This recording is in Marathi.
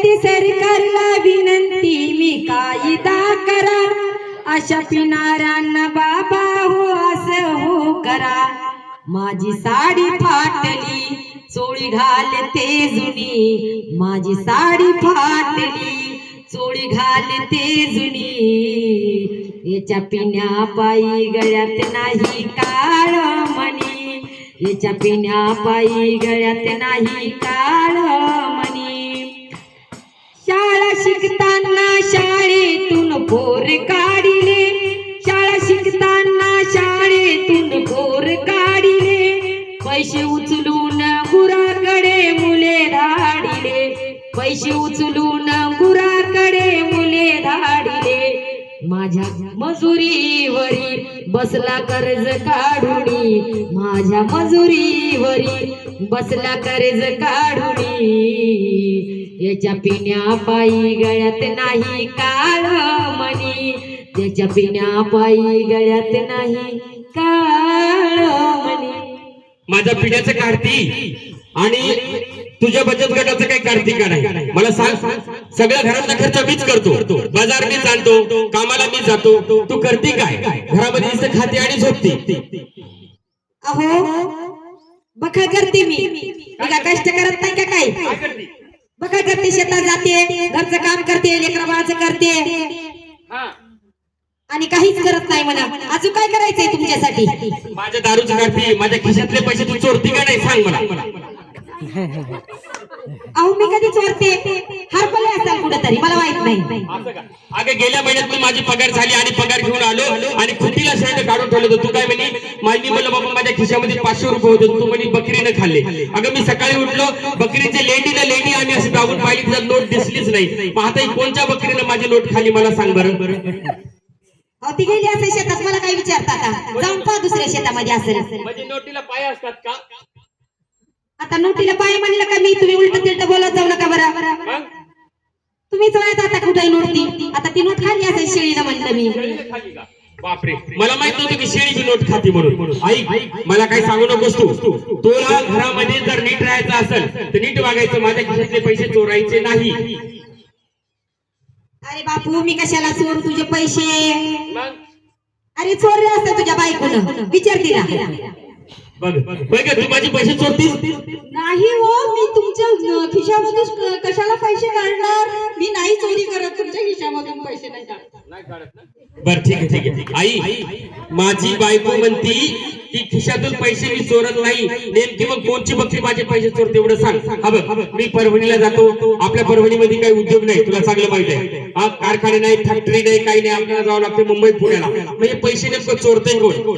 करते सरकारला विनंती, मी कायदा करा अशा पिणाऱ्यांना बाबा हो असं हो करा. माझी साडी फाटली चोळी घालते जुनी, माझी साडी फाटली चोळी घालते जुनी. याच्या पिण्या पायी गळ्यात नाही काळ मणी, याच्या पिण्या पायी गळ्यात नाही काळ मणी. शाळा शिकताना शाळेतून पोर काढिले, शाळा शिकताना शाळेतून पोर काढिले. पैसे उचलून गुराकडे मुले धाडिले, पैसे उचलून गुराकडे मुले धाडिले. माझ्या मजुरीवरी बसला कर्ज काढुनी, माझ्या मजुरीवरी बसला कर्ज काढुनी. याच्या पिण्या पायी गळ्यात नाही काळ मणी, त्याच्या पिण्या पायी गळ्यात नाही काळ मणी. माझ्या पिण्याचं काढती आणि तुझ्या बचत गटाचं काही काढती का नाही मला सांग. सगळ्या घरातला खर्च मीच करतो, बाजार मी जाणतो, कामाला मी जातो. तू करते काय? घरामध्ये नुसतं खाते आणि झोपते. अहो बखा करते मी का कष्ट करत नाही का काय? बखा करते, शेतात जाते, घरचं काम करते, लेकरा बाळाचं करते आणि काहीच करत नाही. म्हणा अजून काय करायचंय तुमच्यासाठी? माझ्या दारूचं काढते, माझ्या खिशातले पैसे तू चोरती का नाही सांग मला. अहो मी कधी चोरते? हरपले असाल कुठेतरी, मला माहित नाही. अगं गेल्या महिन्यात तू माझी पगार झाली आणि पगार घेऊन आलो आणि खुटीला शर्ट काढून ठेवलं होतं. तू काय म्हणे मी म्हणलं बाबा माझ्या खिशामध्ये 500 रुपये होते, तू म्हणे बकरीनं खाल्ले. अगं मी सकाळी उठलो, बकरीचे लेंडी आम्ही अशी दाबून पाहिली, तिला नोट दिसलीच नाही. पाहता कोणत्या बकरीनं माझी नोट खाली मला सांग बरं. ती गेली असेल शेतात, मला काय विचारता का? जाऊन पहा दुसऱ्या शेतामध्ये असेल. म्हणजे नोटीला पाय असतात का? आता नोटीला पाय म्हणलं का मी? तुम्ही उलट तिलट बोलत जाऊ नका बरं. तुम्हीच माहित आता कुठे नोट आता ती नोट खाली असेल शेळीला म्हणलं मी. बापरे, मला माहित नव्हतं की शेळीची नोट खाती म्हणून. आई मला काही सांगू नकोस तू. तुला घरामध्ये जर नीट राहायचं असेल तर नीट वागायचं, माझ्या खिशातले पैसे चोरायचे नाही. अरे बापू मी कशाला चोरू तुझे पैसे? अरे चोरले असते तुझ्या बायकोनं, विचार तिला. बघ तू माझे पैसे चोरतीस? नाही हो, मी तुमच्या खिशामधून कशाला पैसे काढणार? मी नाही चोरी करत, तुमच्या खिशामधून पैसे नाही काढत. बर ठीक आहे. आई माझी बायको म्हणती की खिशातून पैसे मी चोरत नाही. नेमकी मग कोणची बकरी माझे पैसे चोरते एवढं सांग. हा बघ मी परभणीला जातो, आपल्या परभणीमध्ये काही उद्योग नाही, तुला चांगलं माहित आहे. कारखाने नाही, फॅक्टरी नाही, काही नाही, आपल्याला जावं लागतं मुंबई पुण्याला. म्हणजे पैसे नेमकं चोरतंय कोण?